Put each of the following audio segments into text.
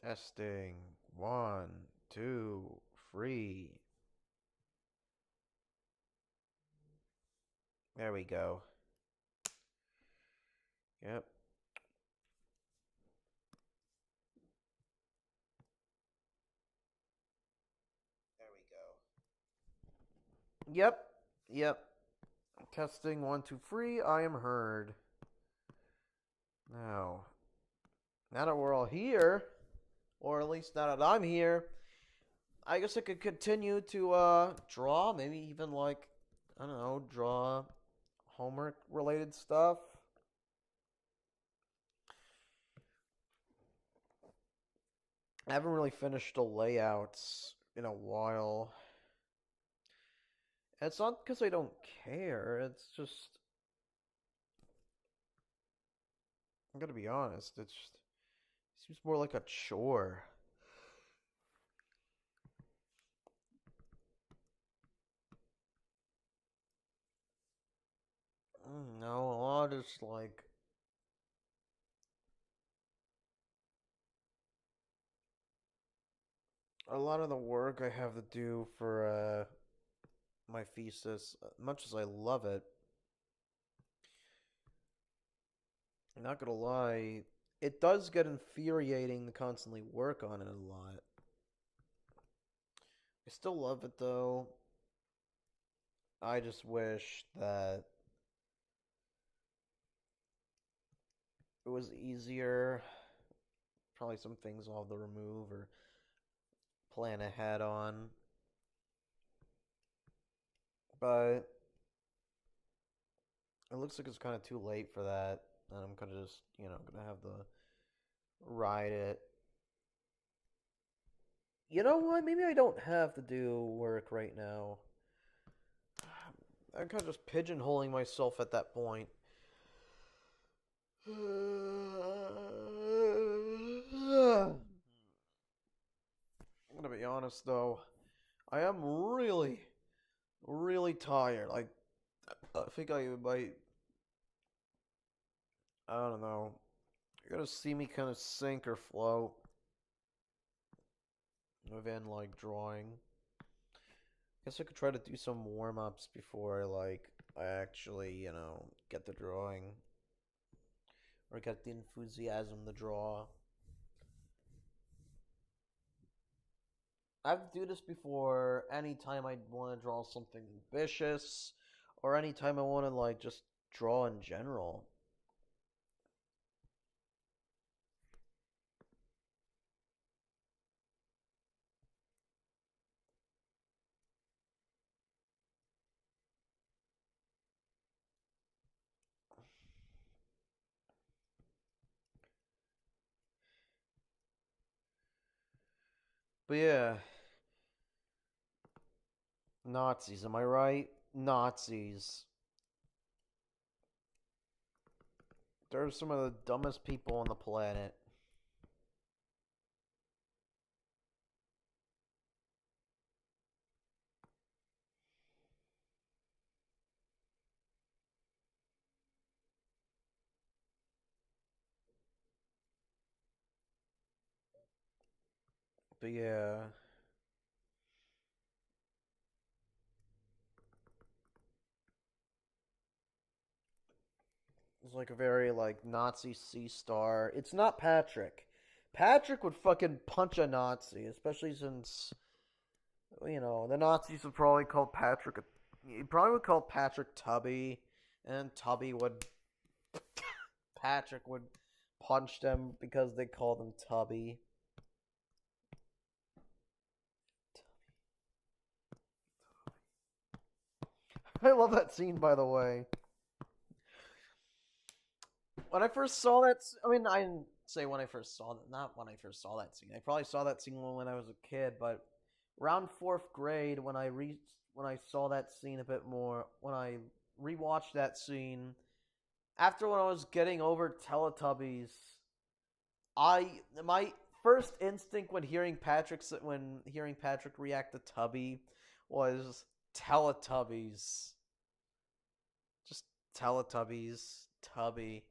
Testing. One, two, three. There we go. Yep. There we go. Yep. Yep. Testing one, two, three. I am heard. Now that we're all here, or at least now that I'm here, I guess I could continue to draw. Maybe even like, I don't know, draw homework related stuff. I haven't really finished the layouts in a while. It's not because I don't care. It's just, I'm gonna be honest. It seems more like a chore. No, a lot is like a lot of the work I have to do for my thesis. Much as I love it, I'm not gonna lie, it does get infuriating to constantly work on it a lot. I still love it though. I just wish that it was easier. Probably some things I'll have to remove or plan ahead on. But it looks like it's kind of too late for that. And I'm gonna just, gonna have to ride it. You know what? Maybe I don't have to do work right now. I'm kind of just pigeonholing myself at that point. I'm gonna be honest though. I am really, really tired. I think I might. I don't know. You're gonna see me kind of sink or float within like drawing. Guess I could try to do some warm ups before I actually get the drawing or get the enthusiasm to draw. I've do this before anytime I want to draw something ambitious or anytime I want to just draw in general. But yeah, Nazis, am I right? Nazis. They're some of the dumbest people on the planet. But yeah, it's like a very Nazi C star. It's not Patrick. Patrick would fucking punch a Nazi, especially since the Nazis would probably call Patrick. He probably would call Patrick Tubby, and Tubby would Patrick would punch them because they called him Tubby. I love that scene, by the way. When I first saw that, I mean, I didn't say when I first saw that, not when I first saw that scene. I probably saw that scene when I was a kid, but around fourth grade, when I saw that scene a bit more, when I rewatched that scene, after when I was getting over Teletubbies, my first instinct when hearing Patrick react to Tubby was Teletubbies. Just Teletubbies, Tubby.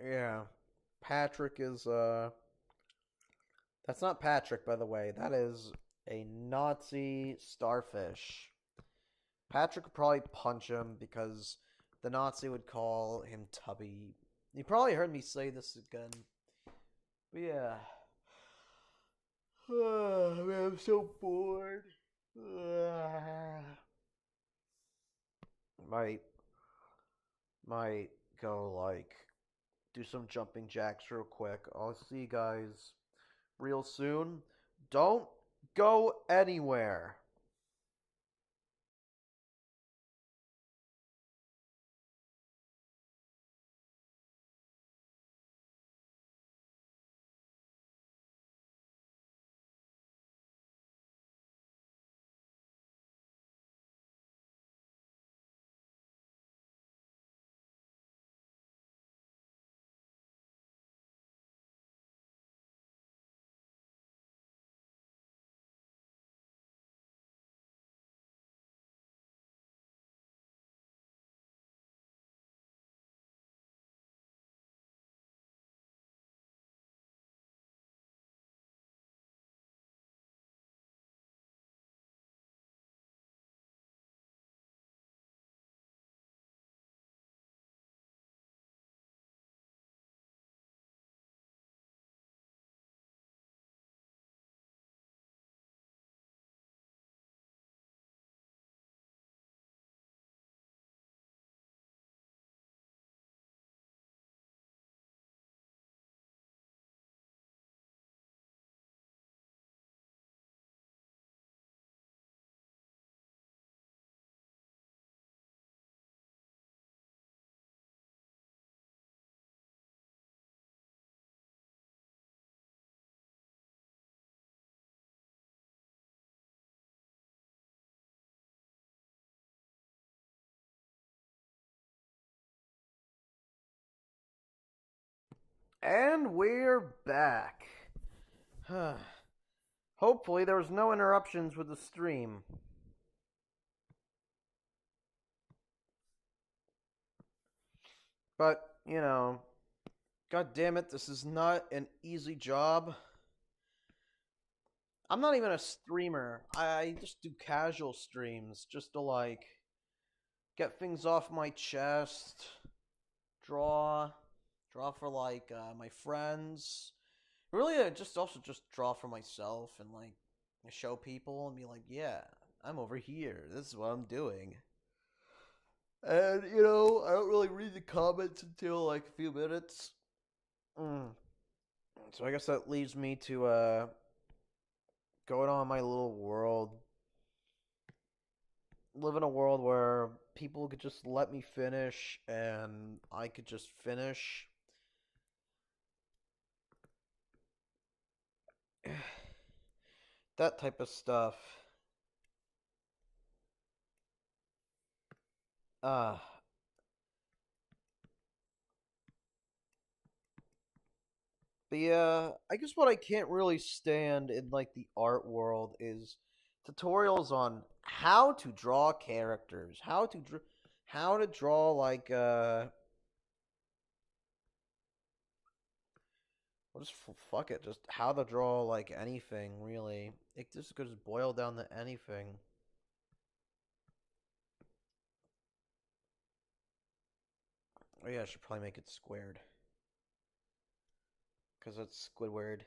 Yeah. Patrick is that's not Patrick, by the way. That is a Nazi starfish. Patrick would probably punch him because the Nazi would call him Tubby. You probably heard me say this again. But yeah. Man, I'm so bored. might might go like do some jumping jacks real quick. I'll see you guys real soon. Don't go anywhere. And we're back. Hopefully there was no interruptions with the stream. But, god damn it, this is not an easy job. I'm not even a streamer. I just do casual streams just to like get things off my chest, draw, draw for like my friends. Really, just also just draw for myself and like show people and be like, yeah, I'm over here. This is what I'm doing. And I don't really read the comments until like a few minutes. Mm. So I guess that leaves me to going on my little world, live in a world where people could just let me finish and I could just finish. That type of stuff. Uh but yeah, I guess what I can't really stand in like the art world is tutorials on how to draw characters, how to draw like well, just fuck it, just how to draw like anything really. It just could just boil down to anything. Oh yeah, I should probably make it squared because it's Squidward.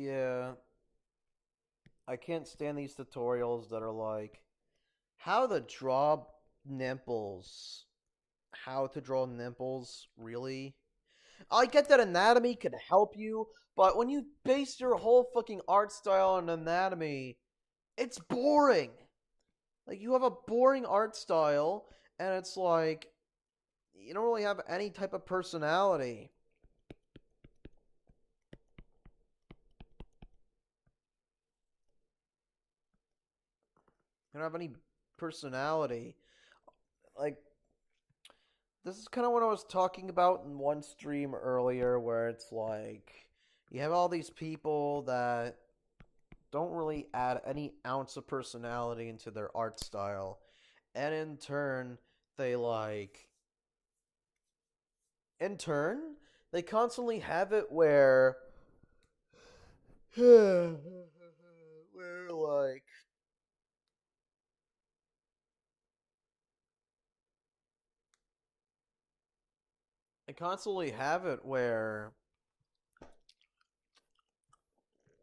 Yeah, I can't stand these tutorials that are like how to draw nipples. How to draw nipples, really? I get that anatomy could help you, but when you base your whole fucking art style on anatomy, it's boring. Like, you have a boring art style, and it's like, you don't really have any type of personality. You don't have any personality. Like, this is kind of what I was talking about in one stream earlier, where it's like, you have all these people that don't really add any ounce of personality into their art style. And they like in turn, they constantly have it where where like they constantly have it where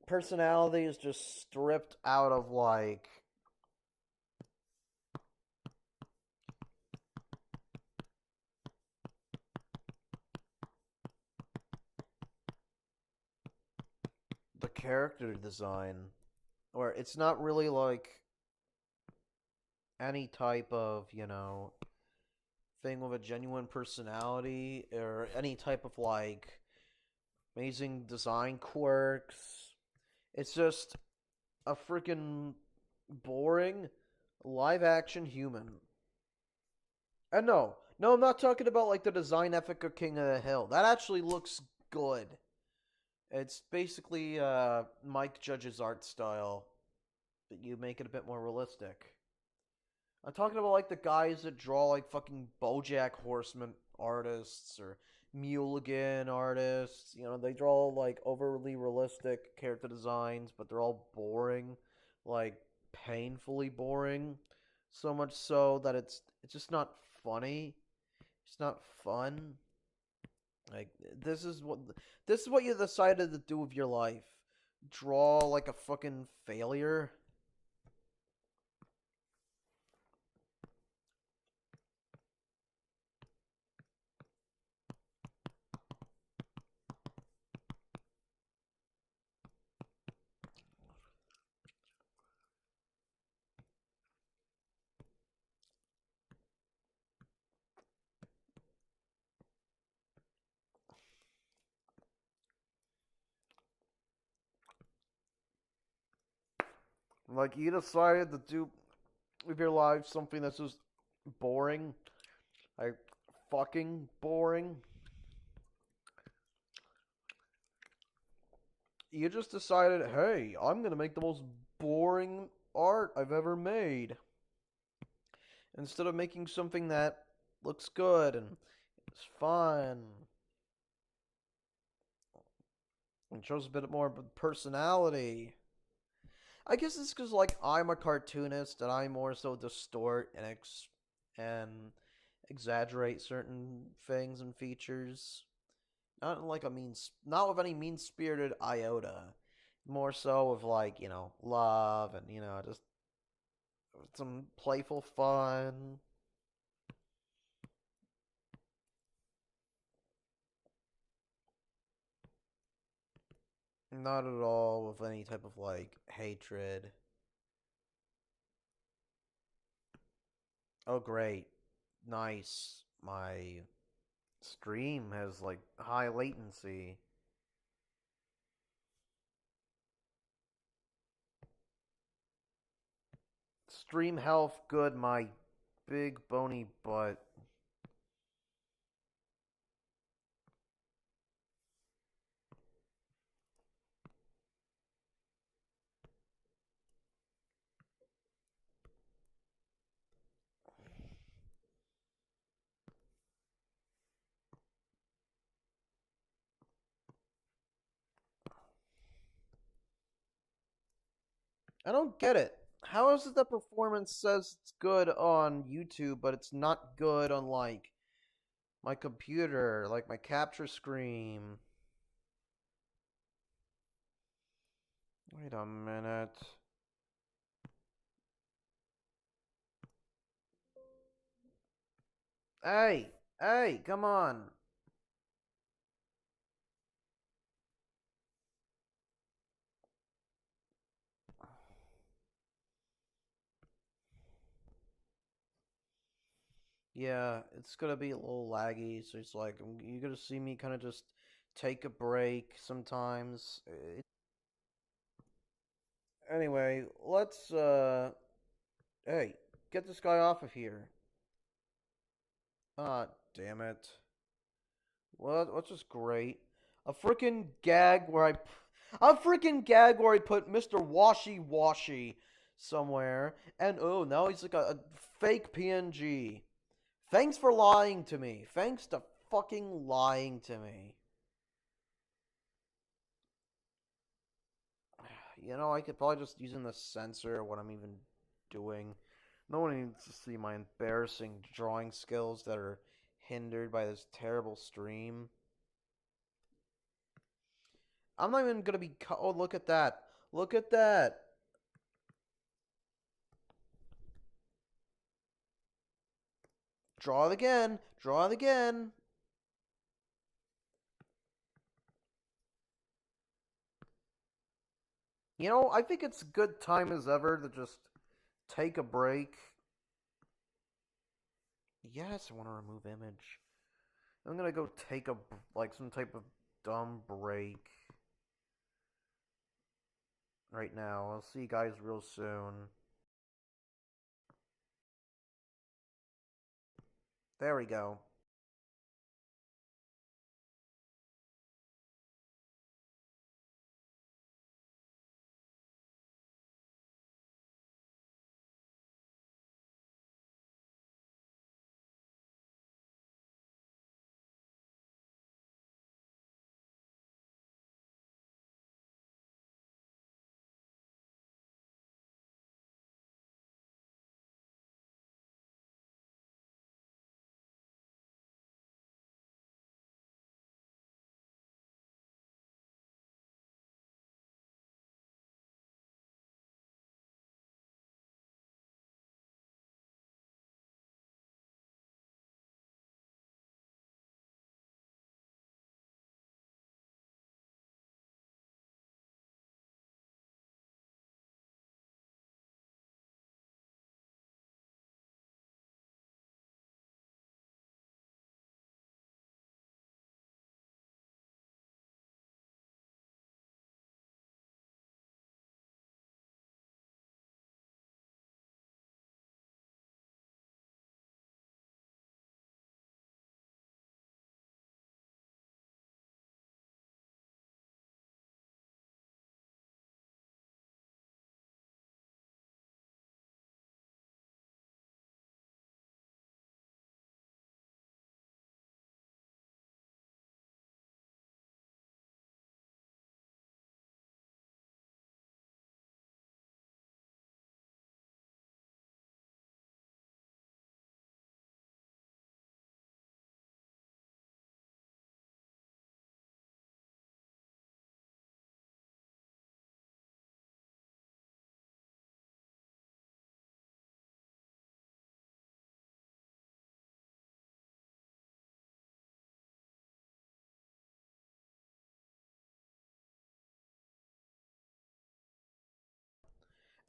personality is just stripped out of like the character design, where it's not really like any type of, thing with a genuine personality or any type of like amazing design quirks. It's just a freaking boring live action human. And no, I'm not talking about like the design ethic of King of the Hill. That actually looks good. It's basically Mike Judge's art style, but you make it a bit more realistic. I'm talking about like the guys that draw like fucking BoJack Horseman artists or Mulligan artists. They draw like overly realistic character designs, but they're all boring, like painfully boring. So much so that it's just not funny. It's not fun. Like this is what you decided to do with your life. Draw like a fucking failure. Like you decided to do with your life something that's just boring, like fucking boring. You just decided, hey, I'm gonna make the most boring art I've ever made, instead of making something that looks good and is fun and shows a bit more personality. I guess it's because like I'm a cartoonist and I more so distort and exaggerate certain things and features. Not with any mean spirited iota. More so with like love and just some playful fun. Not at all with any type of like hatred. Oh great, nice. My stream has like high latency. Stream health good, my big bony butt. I don't get it. How is it that performance says it's good on YouTube, but it's not good on like my computer, like my capture screen? Wait a minute. Hey! Hey! Come on! Yeah, it's gonna be a little laggy, so it's like, you're gonna see me kind of just take a break sometimes. Anyway, hey, get this guy off of here. Ah, damn it. Well, what's just great? A freaking gag where I put Mr. Washy Washy somewhere, and oh, now he's like a fake PNG. Thanks for lying to me. Thanks to fucking lying to me. You know, I could probably just using the censor what I'm even doing. No one needs to see my embarrassing drawing skills that are hindered by this terrible stream. I'm not even gonna be. Oh, look at that! Look at that! Draw it again! Draw it again! You know, I think it's good time as ever to just take a break. Yes, I want to remove image. I'm gonna go take a like some type of dumb break right now. I'll see you guys real soon. There we go.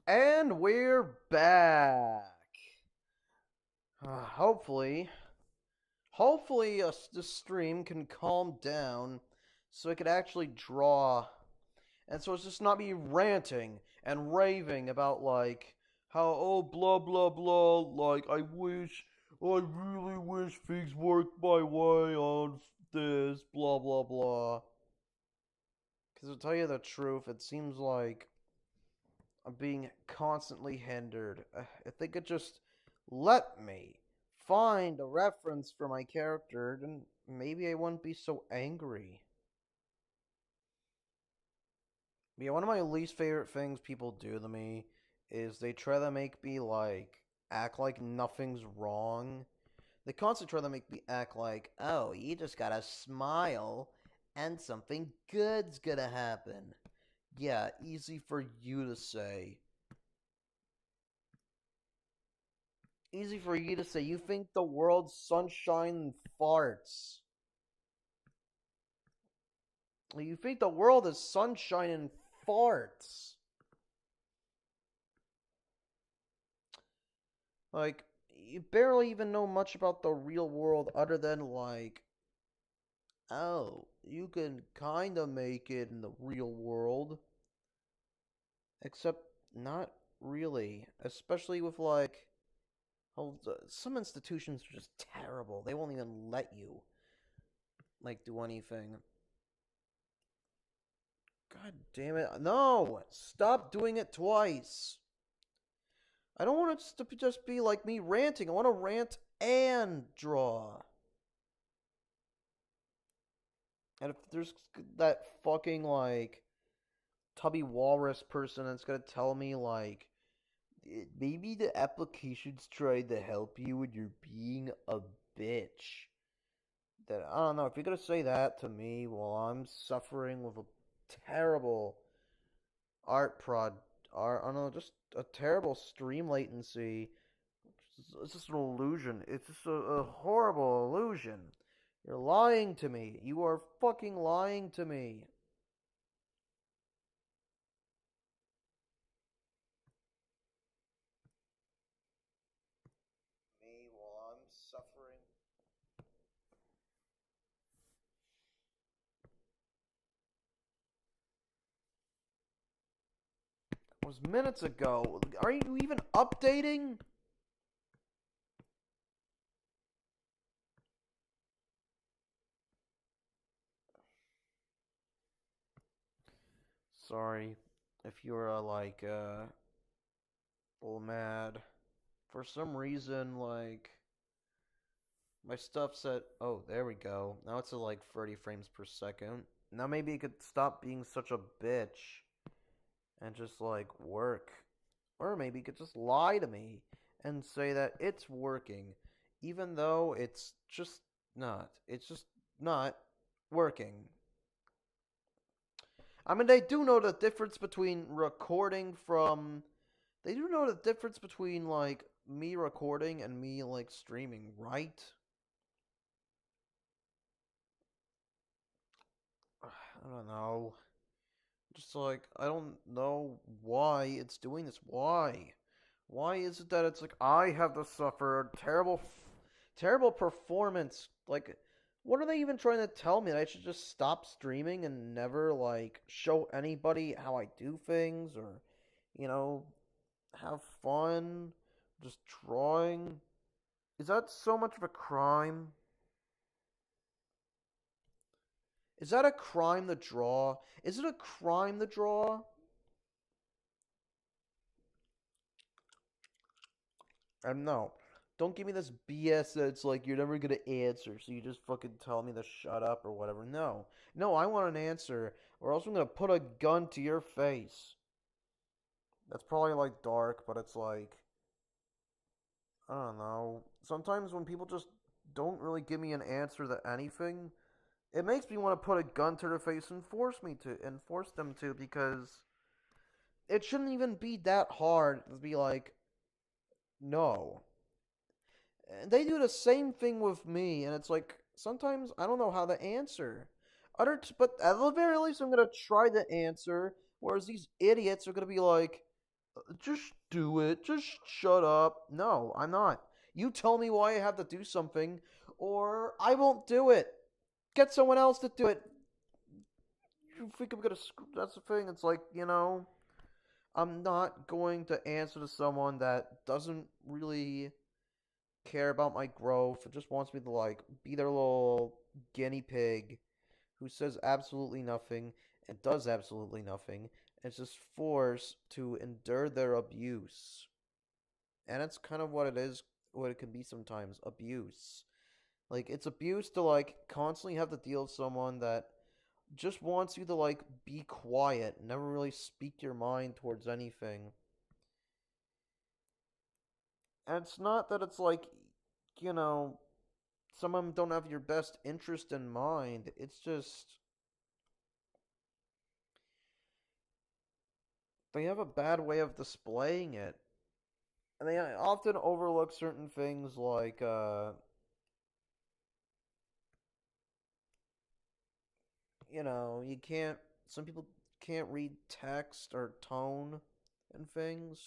And we're back. Hopefully, this stream can calm down so I could actually draw, and so it's just not me ranting and raving about like how oh blah blah blah. Like I really wish things worked my way on this blah blah blah. Because to tell you the truth, it seems like I'm being constantly hindered. If they could just let me find a reference for my character, then maybe I wouldn't be so angry. Yeah, one of my least favorite things people do to me is they try to make me like act like nothing's wrong. They constantly try to make me act like, oh, you just gotta smile and something good's gonna happen. Yeah, easy for you to say. Easy for you to say. You think the world's sunshine and farts. You think the world is sunshine and farts. Like, you barely even know much about the real world other than, like, oh, you can kinda make it in the real world. Except, not really. Especially with, like, some institutions are just terrible. They won't even let you, like, do anything. God damn it. No! Stop doing it twice. I don't want it to just be like me ranting. I want to rant and draw. And if there's that fucking, like, tubby walrus person that's gonna tell me, like, maybe the application's trying to help you and you're being a bitch. That, I don't know, if you're gonna say that to me while I'm suffering with a terrible art prod, art, I don't know, just a terrible stream latency. It's just an illusion. It's just a horrible illusion. You're lying to me. You are fucking lying to me. Me while I'm suffering. It was minutes ago. Are you even updating? Sorry if you're a little mad. For some reason, like, my stuff's at, oh, there we go. Now it's at like 30 frames per second. Now maybe you could stop being such a bitch and just, like, work. Or maybe you could just lie to me and say that it's working, even though it's just not. It's just not working. I mean, they do know the difference between recording from. They do know the difference between, like, me recording and me, like, streaming, right? I don't know. Just, like, I don't know why it's doing this. Why? Why is it that it's like I have to suffer a terrible performance? Like, what are they even trying to tell me? That I should just stop streaming and never, like, show anybody how I do things, or, you know, have fun just drawing? Is that so much of a crime? Is that a crime to draw? Is it a crime to draw? And no, don't give me this BS that it's like you're never gonna answer, so you just fucking tell me to shut up or whatever. No, no, I want an answer, or else I'm gonna put a gun to your face. That's probably, like, dark, but it's like, I don't know. Sometimes when people just don't really give me an answer to anything, it makes me want to put a gun to their face and force them to, because it shouldn't even be that hard to be like, no. And they do the same thing with me, and it's like sometimes I don't know how to answer. But at the very least, I'm gonna try to answer. Whereas these idiots are gonna be like, "Just do it. Just shut up." No, I'm not. You tell me why I have to do something, or I won't do it. Get someone else to do it. You think I'm gonna? That's the thing. It's like, I'm not going to answer to someone that doesn't really care about my growth and just wants me to, like, be their little guinea pig who says absolutely nothing and does absolutely nothing and is just forced to endure their abuse. And that's kind of what it is, what it can be sometimes, abuse. Like, it's abuse to, like, constantly have to deal with someone that just wants you to, like, be quiet, never really speak your mind towards anything. And it's not that it's like, you know, some of them don't have your best interest in mind. It's just, they have a bad way of displaying it. And they often overlook certain things like, you can't, some people can't read text or tone and things.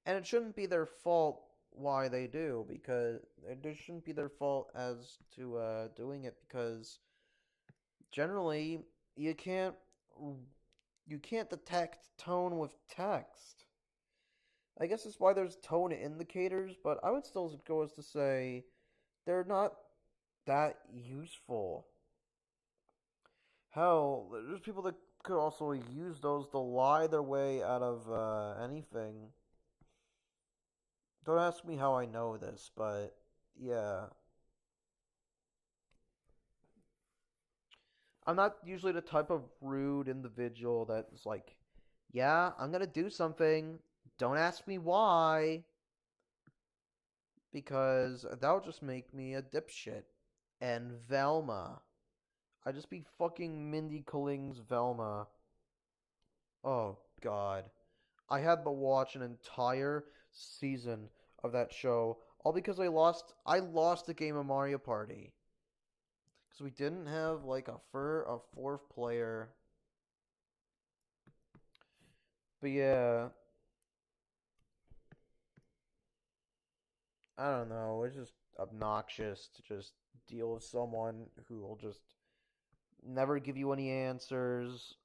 And it shouldn't be their fault why they do, because it shouldn't be their fault as to doing it, because generally you can't you can't detect tone with text. I guess that's why there's tone indicators, but I would still go as to say they're not that useful. Hell, there's people that could also use those to lie their way out of anything. Don't ask me how I know this, but yeah. I'm not usually the type of rude individual that's like, yeah, I'm gonna do something. Don't ask me why, because that would just make me a dipshit. And Velma. I just be fucking Mindy Kaling's Velma. Oh, God. I had to watch an entire season of that show all because I lost the game of Mario Party because we didn't have like a fourth player. But yeah, I don't know. It's just obnoxious to just deal with someone who will just never give you any answers.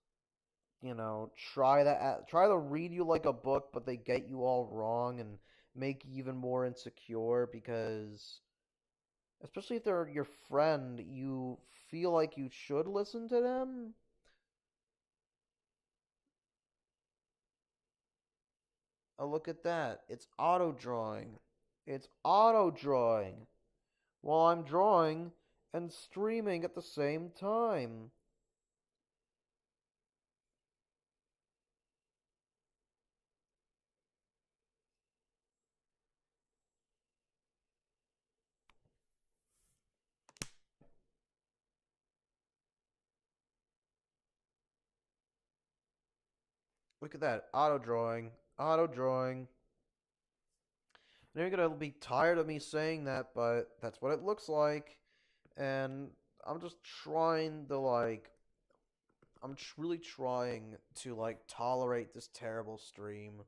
Try to read you like a book, but they get you all wrong and make you even more insecure because, especially if they're your friend, you feel like you should listen to them. Oh, look at that. It's auto drawing. It's auto drawing while I'm drawing and streaming at the same time. Look at that. Auto drawing. Auto drawing. And you're gonna be tired of me saying that, but that's what it looks like. And I'm just trying to like really trying to like tolerate this terrible stream.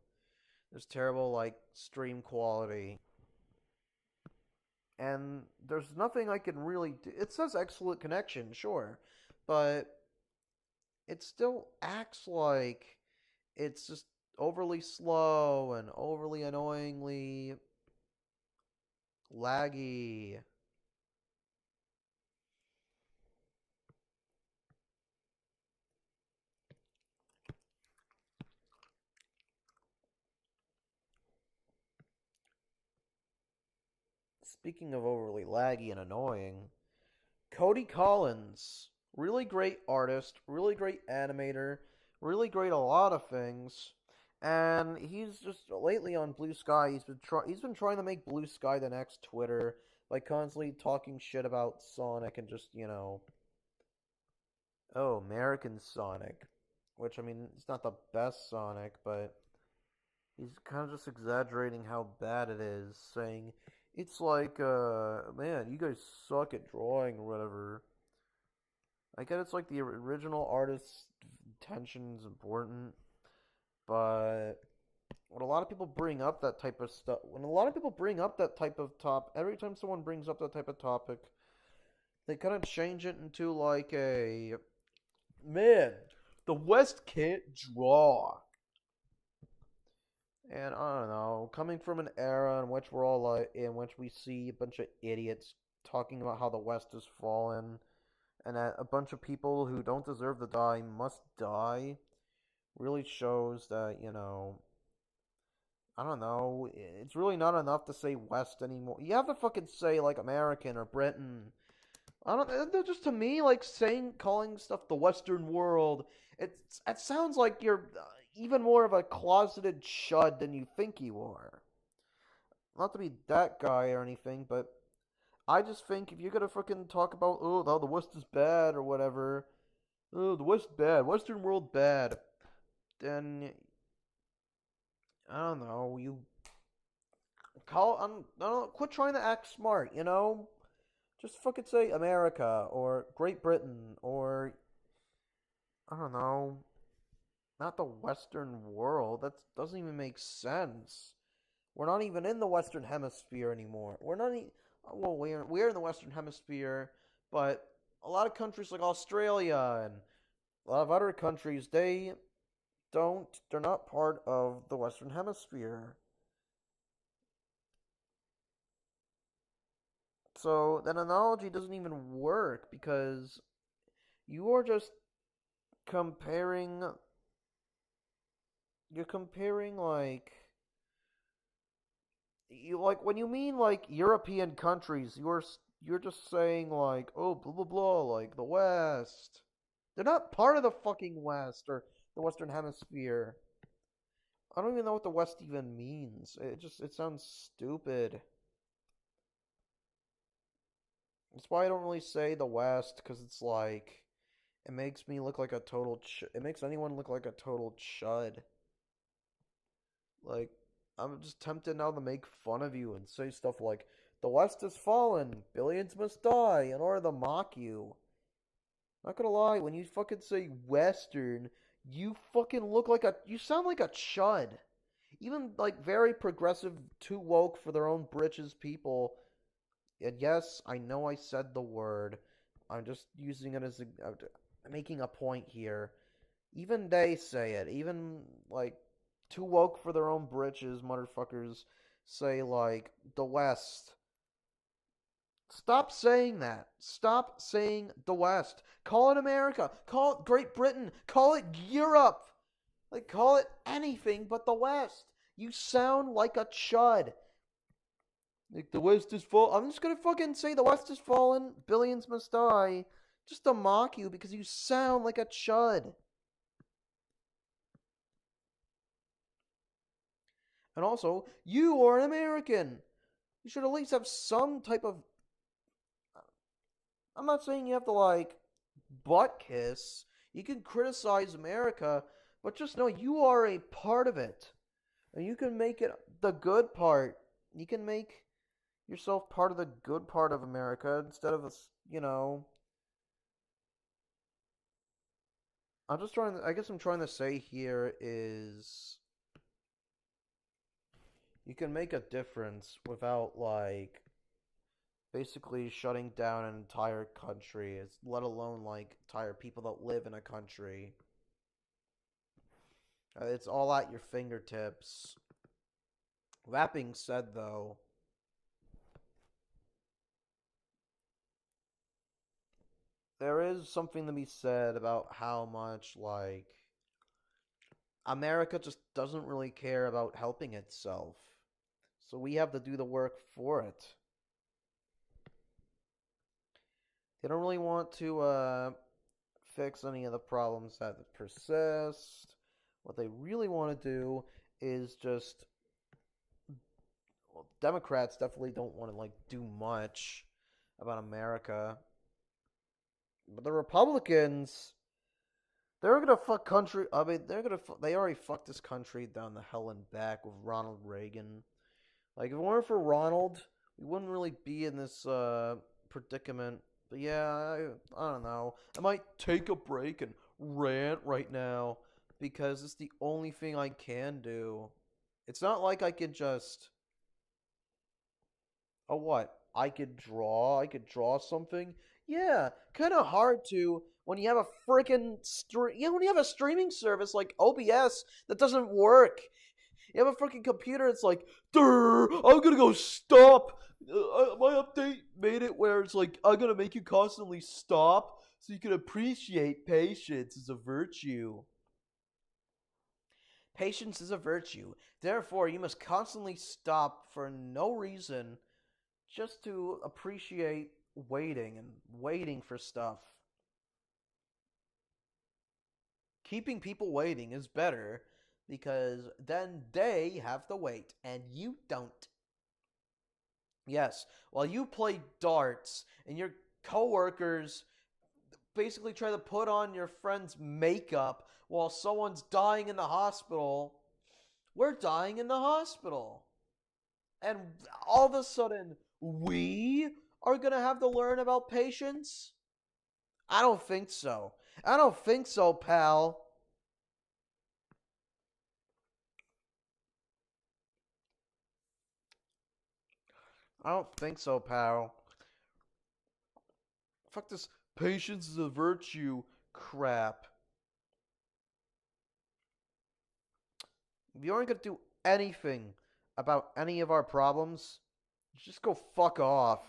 This terrible like stream quality. And there's nothing I can really do. It says excellent connection, sure, but it still acts like it's just overly slow and overly annoyingly laggy. Speaking of overly laggy and annoying, Cody Collins, really great artist, really great animator, really great a lot of things. And he's just lately on Blue Sky. He's been trying to make Blue Sky the next Twitter by constantly talking shit about Sonic and just American Sonic, which I mean it's not the best Sonic, but he's kind of just exaggerating how bad it is, saying it's like, man, you guys suck at drawing or whatever. I get it's like the original artist's intention is important, but when a lot of people bring up that type of stuff, when a lot of people bring up that type of every time someone brings up that type of topic, they kind of change it into like a, man, the West can't draw. And I don't know, coming from an era in which in which we see a bunch of idiots talking about how the West has fallen, and that a bunch of people who don't deserve to die must die, really shows that, I don't know, it's really not enough to say West anymore. You have to fucking say, like, American or Britain. I don't, just to me, like, calling stuff the Western world, it sounds like you're even more of a closeted chud than you think you are. Not to be that guy or anything, but I just think if you're gonna fucking talk about, oh, the West is bad or whatever, oh, the West bad, Western world bad, then I don't know. You call. I don't. Quit trying to act smart. You know. Just fucking say America or Great Britain or I don't know. Not the Western world. That doesn't even make sense. We're not even in the Western Hemisphere anymore. We're not. Well, we're in the Western Hemisphere, but a lot of countries like Australia and a lot of other countries they don't. They're not part of the Western Hemisphere. So that analogy doesn't even work because you are just comparing. You're comparing like you like when you mean like European countries, you're just saying like oh blah blah blah like the West. They're not part of the fucking West or the Western Hemisphere. I don't even know what the West even means. It sounds stupid. That's why I don't really say the West because it's like it makes me look like a total. It makes anyone look like a total chud. Like I'm just tempted now to make fun of you and say stuff like the West has fallen, billions must die in order to mock you. Not gonna lie, when you fucking say Western, you fucking look like you sound like a chud. Even like very progressive, too woke for their own britches people. And yes, I know I said the word. I'm just using it as making a point here. Even they say it. Even like too woke for their own britches, motherfuckers say like the West. Stop saying that. Stop saying the West. Call it America. Call it Great Britain. Call it Europe. Like call it anything but the West. You sound like a chud. Like the West is full. I'm just gonna fucking say the West is fallen. Billions must die. Just to mock you because you sound like a chud. And also, you are an American. You should at least have some type of. I'm not saying you have to, like, butt kiss. You can criticize America, but just know you are a part of it. And you can make it the good part. You can make yourself part of the good part of America instead of, you know. I guess I'm trying to say here is. You can make a difference without, like, basically shutting down an entire country, let alone like entire people that live in a country. It's all at your fingertips. That being said, though, there is something to be said about how much like America just doesn't really care about helping itself. So we have to do the work for it. They don't really want to fix any of the problems that persist. What they really want to do is just well, Democrats definitely don't want to like do much about America, but the Republicans they're gonna fuck country. I mean, they already fucked this country down the hell and back with Ronald Reagan. Like if it weren't for Ronald, we wouldn't really be in this predicament. But yeah, I don't know. I might take a break and rant right now because it's the only thing I can do. It's not like I could just oh, what? I could draw. I could draw something. Yeah, kind of hard to when you have a freaking when you have a streaming service like OBS that doesn't work. You have a freaking computer. It's like, I'm gonna go stop. My update made it where it's like I'm gonna make you constantly stop so you can appreciate patience as a virtue. Patience is a virtue. Therefore, you must constantly stop for no reason just to appreciate waiting and waiting for stuff. Keeping people waiting is better because then they have to wait and you don't. Yes, while you play darts and your coworkers basically try to put on your friend's makeup while someone's dying in the hospital, We're dying in the hospital. And all of a sudden, we are going to have to learn about patience? I don't think so. I don't think so, pal. I don't think so, pal. Fuck this patience is a virtue crap. If you aren't going to do anything about any of our problems, just go fuck off.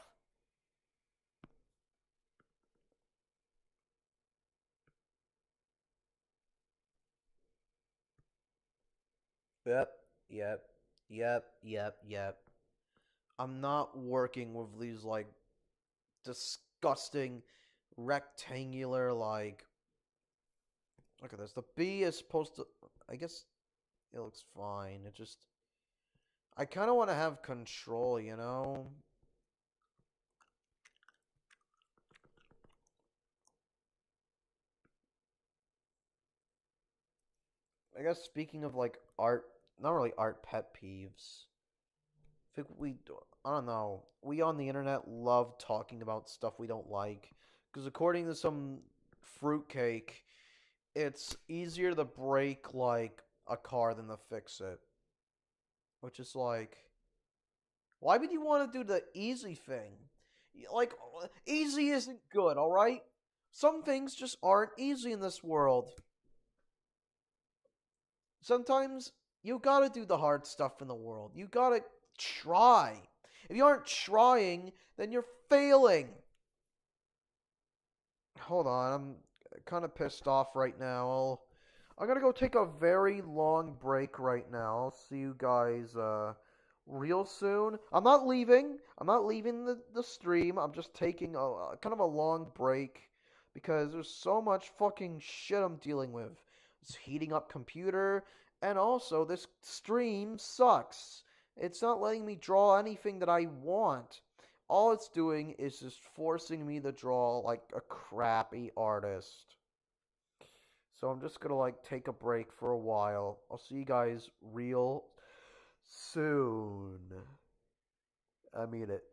Yep, yep, yep. I'm not working with these, like, disgusting rectangular, like. Look at this. The B is supposed to. I guess it looks fine. It just. I kind of want to have control, you know? I guess speaking of, like, art. Not really art pet peeves. I think we. I don't know. We on the internet love talking about stuff we don't like. Because according to some fruitcake, it's easier to break, like, a car than to fix it. Which is like. Why would you want to do the easy thing? Like, easy isn't good, alright? Some things just aren't easy in this world. Sometimes you gotta do the hard stuff in the world. You gotta try. If you aren't trying, then you're failing. Hold on, I'm kind of pissed off right now. I gotta go take a very long break right now. I'll see you guys real soon. I'm not leaving. I'm not leaving the stream. I'm just taking a kind of a long break because there's so much fucking shit I'm dealing with. It's heating up computer, and also this stream sucks. It's not letting me draw anything that I want. All it's doing is just forcing me to draw like a crappy artist. So I'm just gonna like take a break for a while. I'll see you guys real soon. I mean it.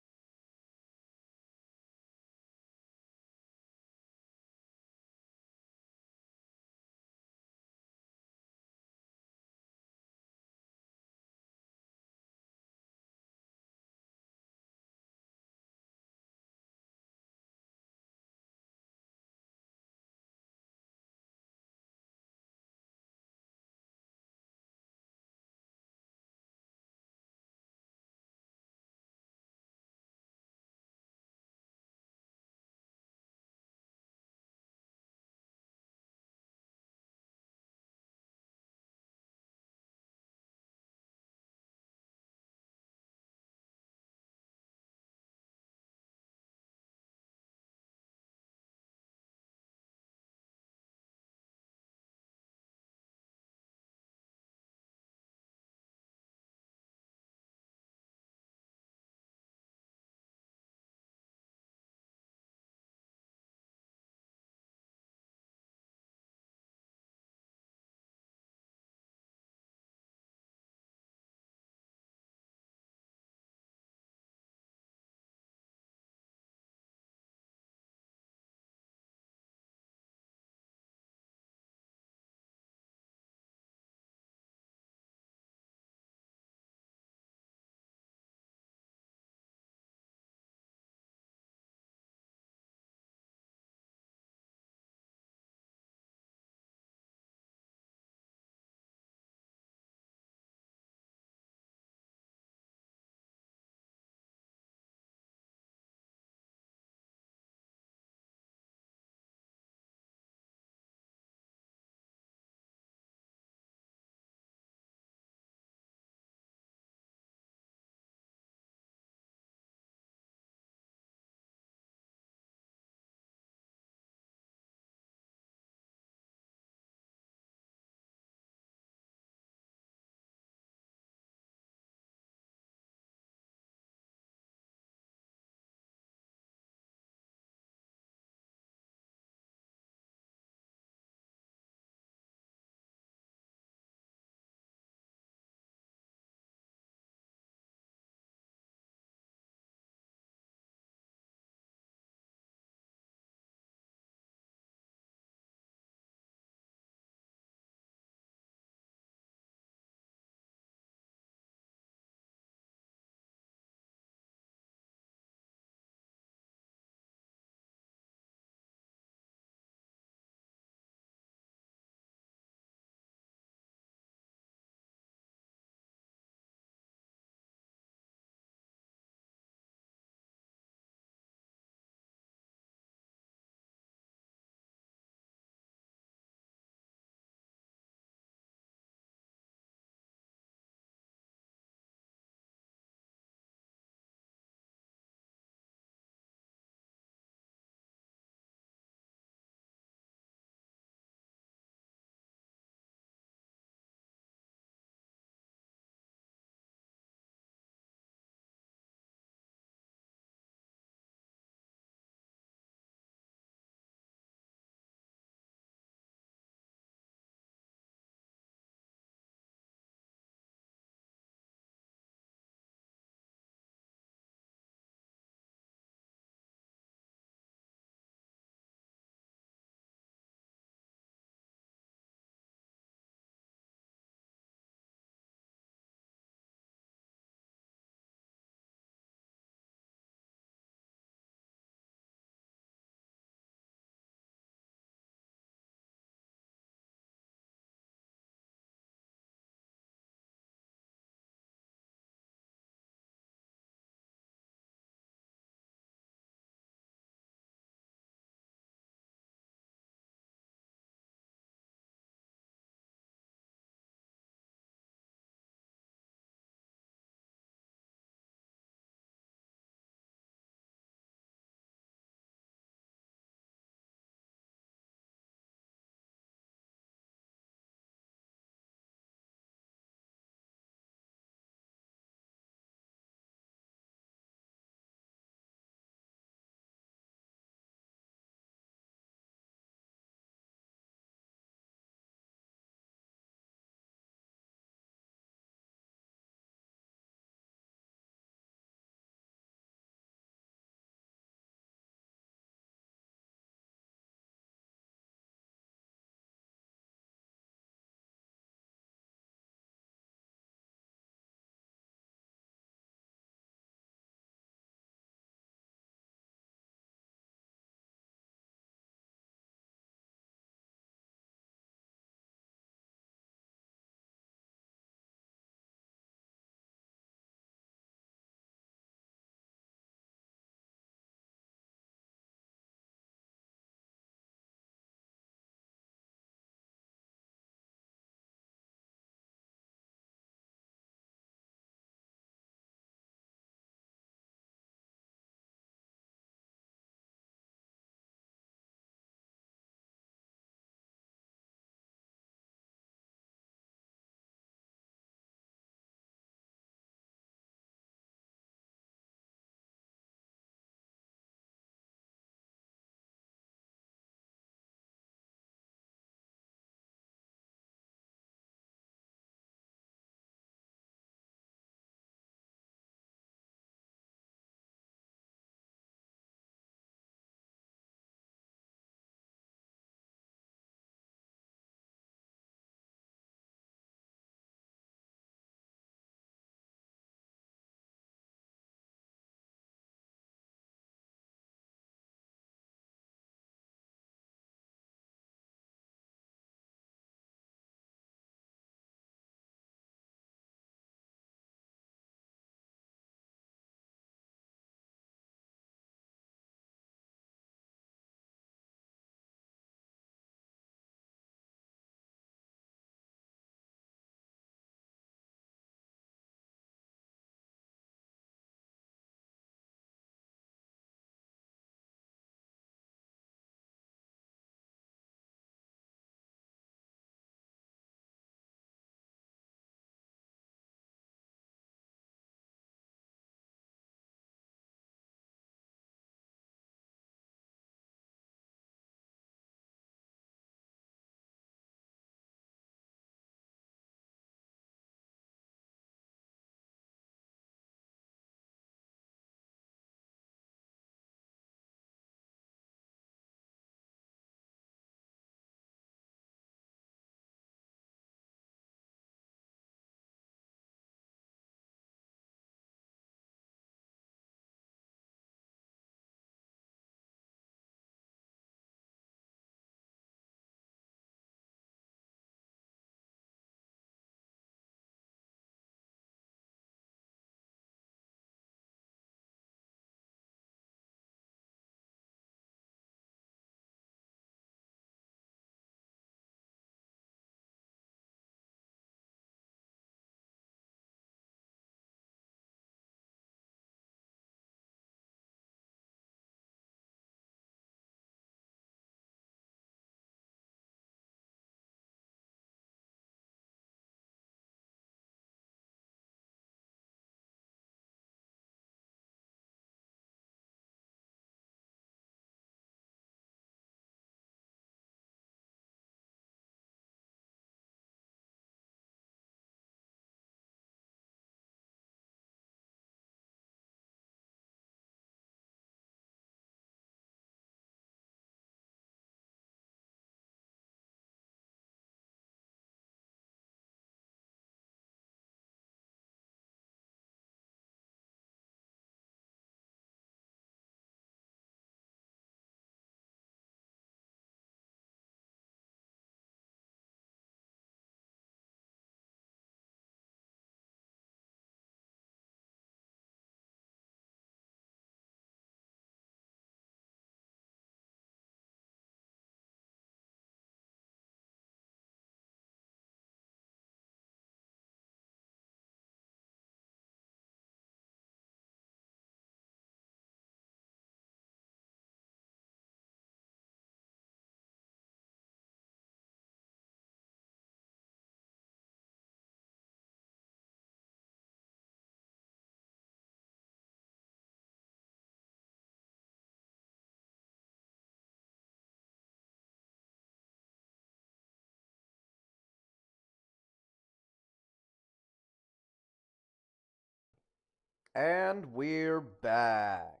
And we're back.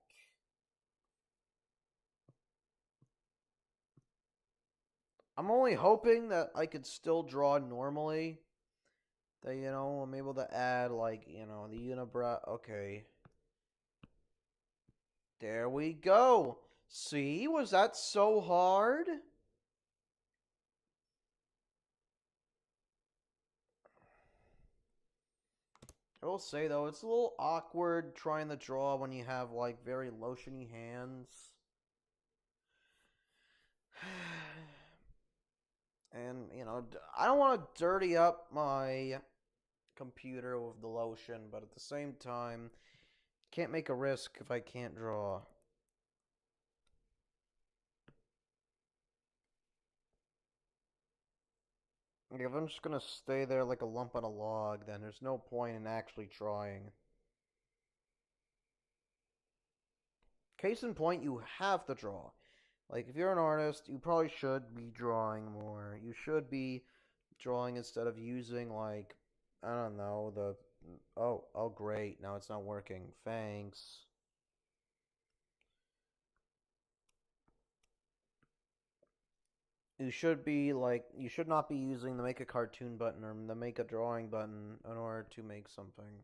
I'm only hoping that I could still draw normally. That, I'm able to add, like, the unibrow. Okay. There we go. See? Was that so hard? I will say, though, it's a little awkward trying to draw when you have, like, very lotiony hands. And, I don't want to dirty up my computer with the lotion, but at the same time, can't make a risk if I can't draw. If I'm just gonna stay there like a lump on a log, then there's no point in actually trying. Case in point, you have to draw. Like, if you're an artist, you probably should be drawing more. You should be drawing instead of using, like, I don't know, the. Oh, great. Now it's not working. Thanks. You should not be using the make a cartoon button or the make a drawing button in order to make something.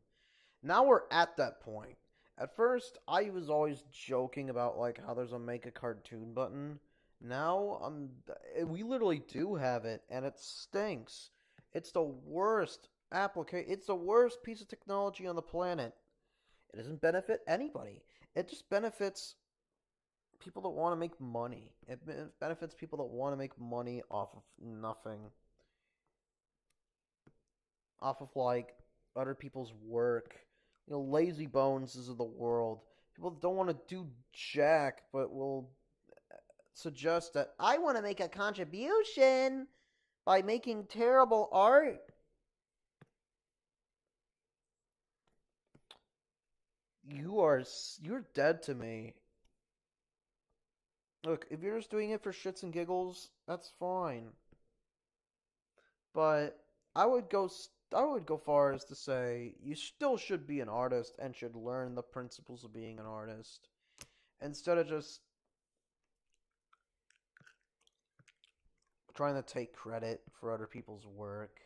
Now we're at that point. At first, I was always joking about like how there's a make a cartoon button. Now, we literally do have it, and it stinks. It's the worst application. It's the worst piece of technology on the planet. It doesn't benefit anybody. It just benefits people that want to make money. It benefits people that want to make money off of nothing, off of like other people's work. Lazy boneses of the world. People don't want to do jack, but will suggest that I want to make a contribution by making terrible art. You're dead to me. Look, if you're just doing it for shits and giggles, that's fine. But I would go far as to say you still should be an artist and should learn the principles of being an artist instead of just trying to take credit for other people's work.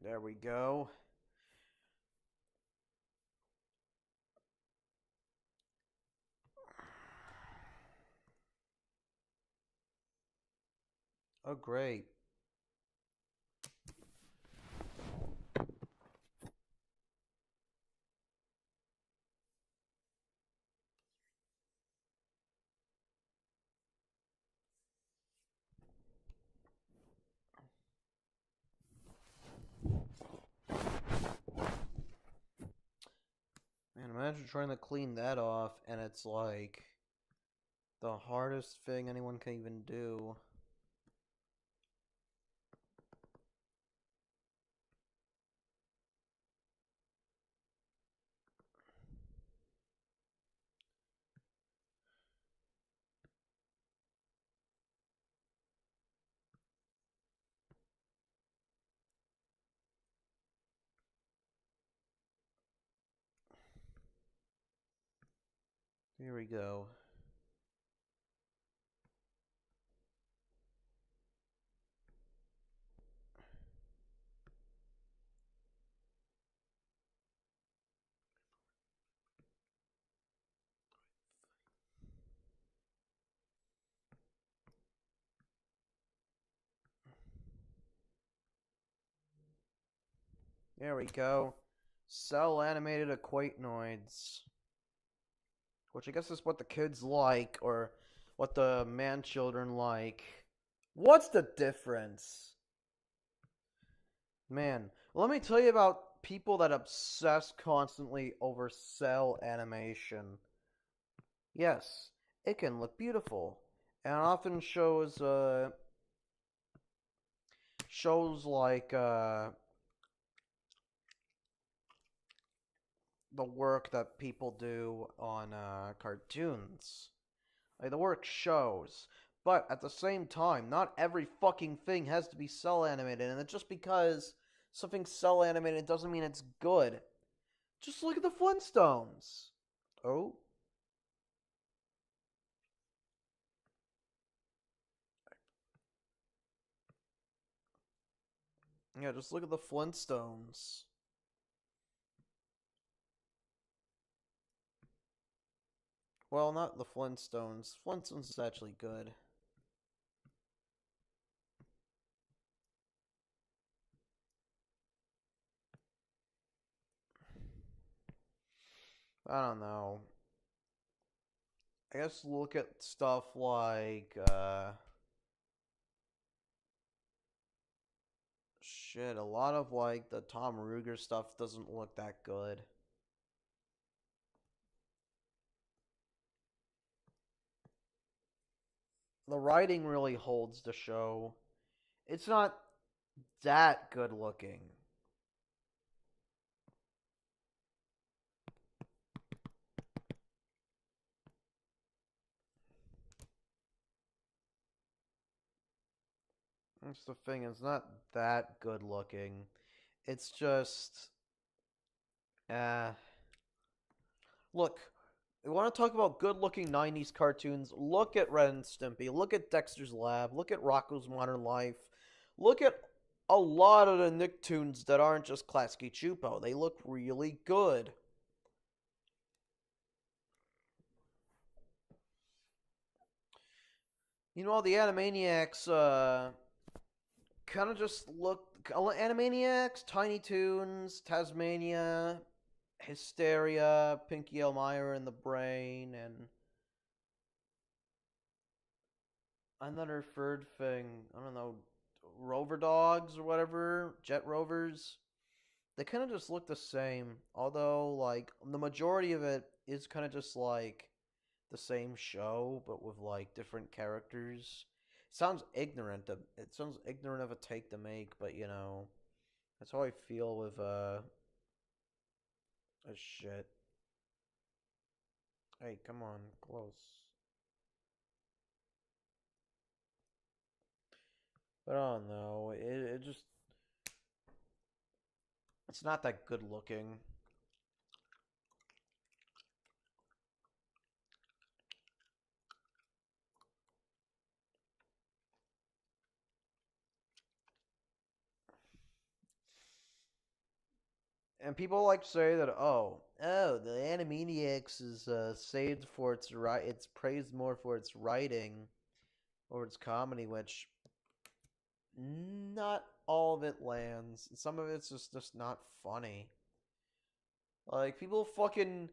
There we go. Oh, great. Man, imagine trying to clean that off and it's like the hardest thing anyone can even do. Here we go. There we go. Cell animated equatonoids. Which I guess is what the kids like, or what the man children like. What's the difference? Man, let me tell you about people that obsess constantly over cell animation. Yes, it can look beautiful, and often shows like the work that people do on cartoons. Like the work shows. But at the same time, not every fucking thing has to be cell animated, and just because something's cell animated doesn't mean it's good. Just look at the Flintstones. Oh, yeah, just look at the Flintstones. Well, not the Flintstones. Flintstones is actually good. I don't know. I guess look at stuff like shit, a lot of like the Tom Ruger stuff doesn't look that good. The writing really holds the show. It's not that good looking. That's the thing, it's not that good looking. It's just uh look, you want to talk about good looking 90s cartoons? Look at Ren and Stimpy, look at Dexter's Lab, look at Rocko's Modern Life. Look at a lot of the Nicktoons that aren't just Klasky Chupo. They look really good. You know, all the Animaniacs kind of just look. Animaniacs, Tiny Toons, Tasmania, Hysteria, Pinky Elmira and the Brain, and another third thing. I don't know, Rover Dogs or whatever, Jet Rovers. They kind of just look the same. Although, like, the majority of it is kind of just like the same show, but with like different characters. It sounds ignorant of a take to make, but you know, that's how I feel with shit. Hey, come on, close. But I don't know. It just it's not that good looking. And people like to say that the Animaniacs is saved for it's praised more for its writing or its comedy, which not all of it lands. Some of it's just not funny. Like people fucking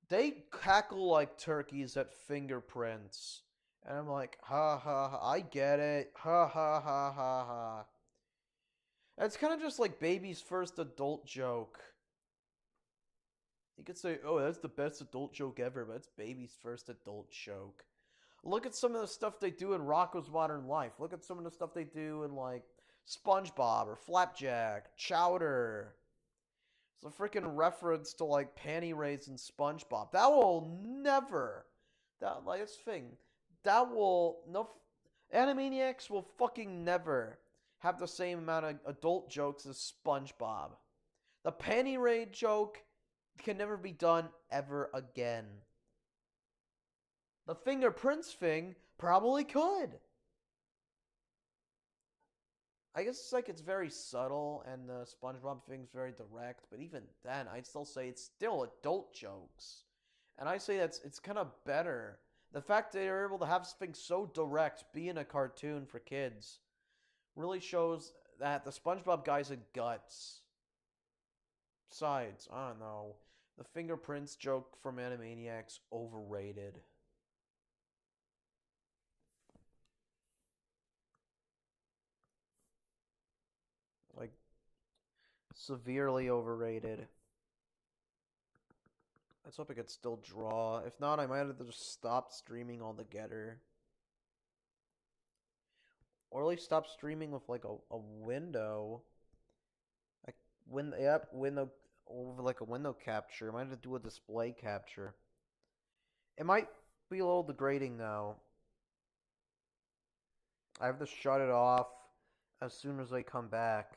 they cackle like turkeys at fingerprints. And I'm like, ha ha ha, I get it. Ha ha ha ha ha. And it's kind of just like baby's first adult joke. You could say, oh, that's the best adult joke ever, but it's baby's first adult joke. Look at some of the stuff they do in Rocko's Modern Life. Look at some of the stuff they do in like SpongeBob or Flapjack, Chowder. It's a freaking reference to like panty raids and SpongeBob. That will never. That like this thing. That will no. Animaniacs will fucking never have the same amount of adult jokes as SpongeBob. The panty raid joke can never be done ever again. The fingerprints thing probably could. I guess it's like it's very subtle and the SpongeBob thing's very direct, but even then, I'd still say it's still adult jokes. And I say it's kind of better. The fact that they're able to have something so direct being a cartoon for kids really shows that the SpongeBob guys had guts. Besides, I don't know. The fingerprints joke from Animaniacs overrated. Like severely overrated. Let's hope I could still draw. If not, I might have to just stop streaming altogether. Or at least stop streaming with like a window. Like window over like a window capture. I might have to do a display capture. It might be a little degrading though. I have to shut it off as soon as I come back.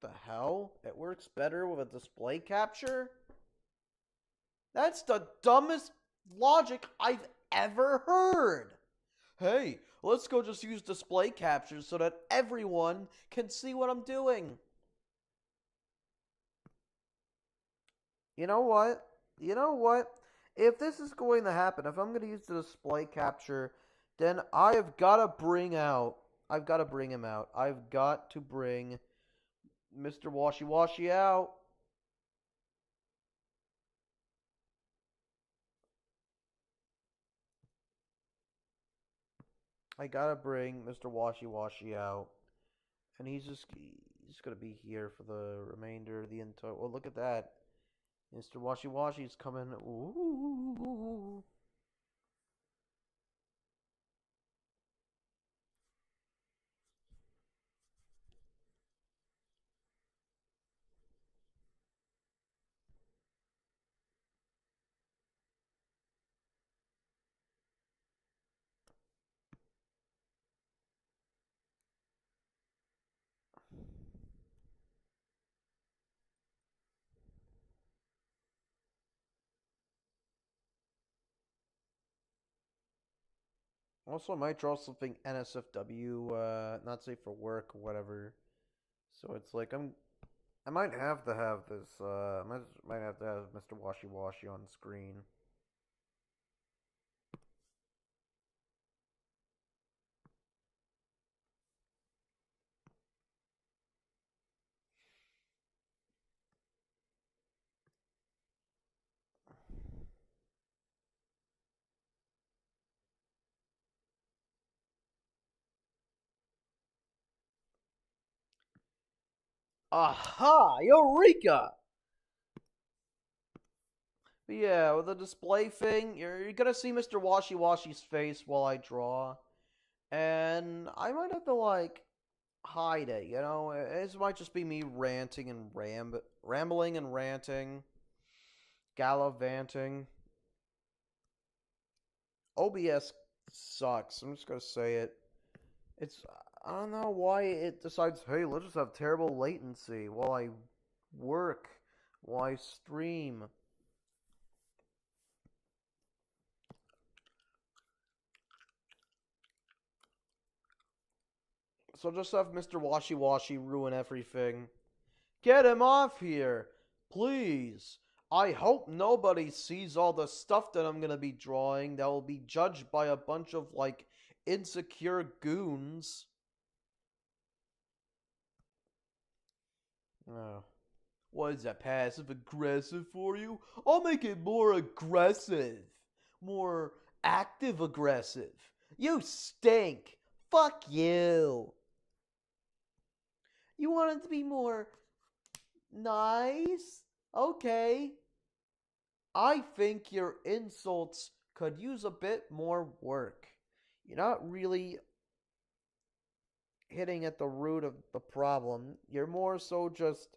The hell? It works better with a display capture? That's the dumbest logic I've ever heard. Hey, let's go just use display captures so that everyone can see what I'm doing. You know what? You know what? If this is going to happen, if I'm going to use the display capture, then I've got to bring him out. I've got to bring Mr. Washy Washy out. I gotta bring Mr. Washy Washy out. And he's gonna be here for the remainder of the entire. Oh, look at that. Mr. Washy Washy's coming. Ooh. Also, I might draw something NSFW, not safe for work or whatever. So it's like I might have to have this. Might have to have Mr. Washy Washy on screen. Aha! Eureka! But yeah, with the display thing, you're gonna see Mr. Washy Washy's face while I draw. And I might have to, like, hide it, you know? It might just be me ranting and rambling and ranting, gallivanting. OBS sucks. I'm just gonna say it. It's I don't know why it decides, hey, let's just have terrible latency while I work, while I stream. So just have Mr. Washy Washy ruin everything. Get him off here, please. I hope nobody sees all the stuff that I'm gonna be drawing that will be judged by a bunch of, like, insecure goons. Oh. What is that, passive aggressive for you? I'll make it more aggressive. More active aggressive. You stink. Fuck you. You want it to be more nice? Okay. I think your insults could use a bit more work. You're not really hitting at the root of the problem. You're more so just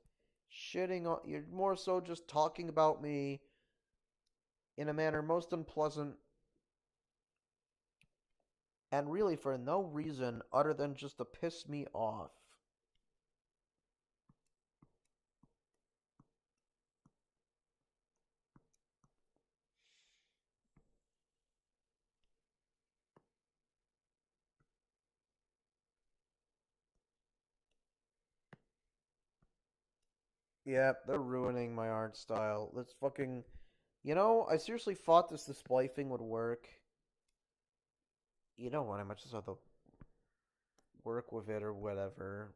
you're more so just talking about me in a manner most unpleasant and really for no reason other than just to piss me off. Yeah, they're ruining my art style. Let's fucking. You know, I seriously thought this display thing would work. You know what? I might just have to work with it or whatever.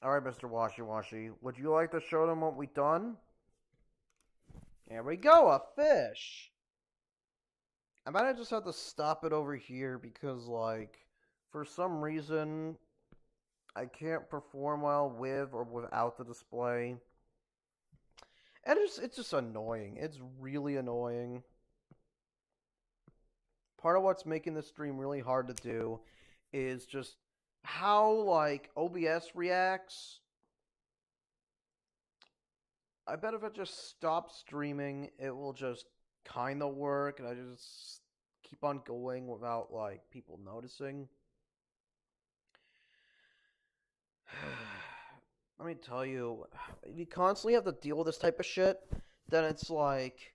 Alright, Mr. Washy Washy, would you like to show them what we done? There we go, a fish! I might have just have to stop it over here because, like, for some reason, I can't perform well with or without the display. And it's just annoying. It's really annoying. Part of what's making this stream really hard to do is just how, like, OBS reacts. I bet if I just stop streaming, it will just kind of work, and I just keep on going without, like, people noticing. Let me tell you, if you constantly have to deal with this type of shit, then it's like,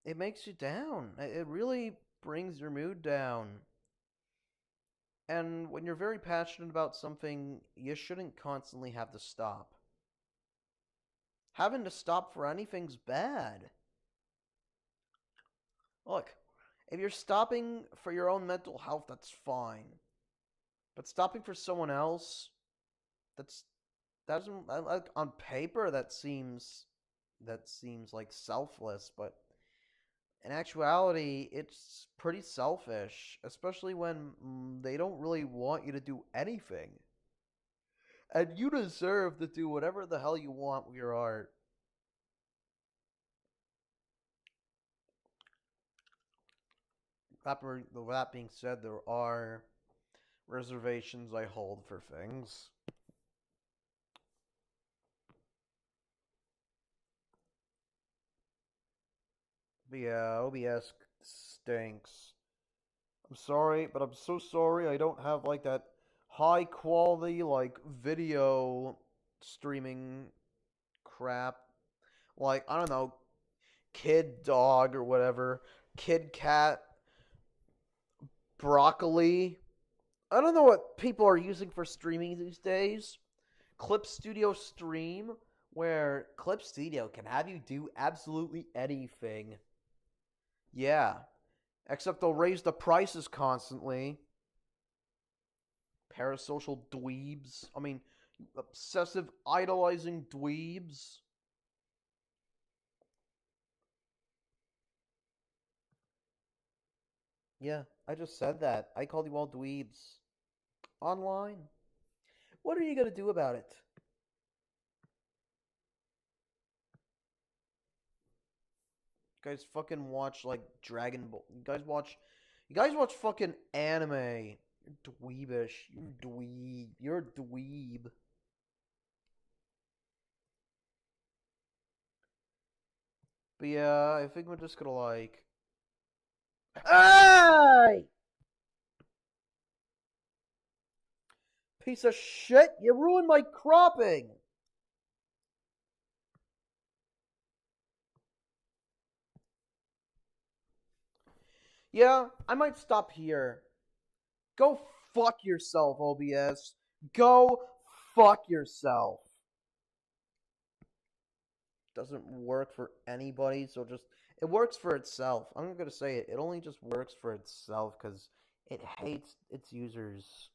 it makes you down. It really brings your mood down. And when you're very passionate about something, you shouldn't constantly have to stop. Having to stop for anything's bad. Look, if you're stopping for your own mental health, that's fine. But stopping for someone else, that doesn't, like, on paper that seems like selfless, but in actuality, it's pretty selfish, especially when they don't really want you to do anything. And you deserve to do whatever the hell you want with your art. That being said, there are reservations I hold for things. But yeah, OBS stinks. I'm sorry, but I'm so sorry I don't have, like, that high quality, like, video streaming crap. Like, I don't know, Kid Dog or whatever, Kid Cat, Broccoli. I don't know what people are using for streaming these days. Clip Studio Stream, where Clip Studio can have you do absolutely anything. Yeah. Except they'll raise the prices constantly. Parasocial dweebs. I mean, obsessive idolizing dweebs. Yeah, I just said that. I called you all dweebs. Online. What are you gonna do about it? You guys fucking watch, like, Dragon Ball. You guys watch fucking anime. You're dweebish. You're dweeb. You're a dweeb. But yeah, I think we're just gonna, like... Hey! Piece of shit! You ruined my cropping! Yeah, I might stop here. Go fuck yourself, OBS. Go fuck yourself. Doesn't work for anybody, so just... It works for itself. I'm not gonna say it. It only just works for itself because it hates its users.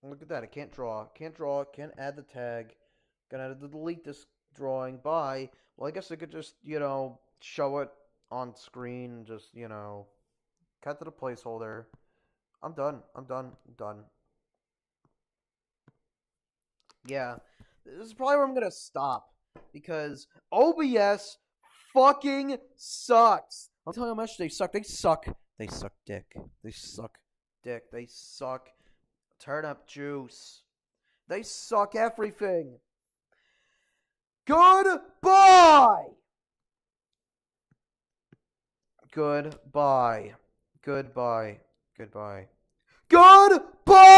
Look at that. I can't draw. Can't draw. Can't add the tag. Gonna have to delete this drawing. Bye. Well, I guess I could just, show it on screen. Just, cut to the placeholder. I'm done. I'm done. I'm done. Yeah. This is probably where I'm gonna stop. Because OBS fucking sucks. I'll tell you how much they suck. They suck. They suck dick. They suck dick. They suck turnip juice. They suck everything. Goodbye. Goodbye. Goodbye. Goodbye. Goodbye.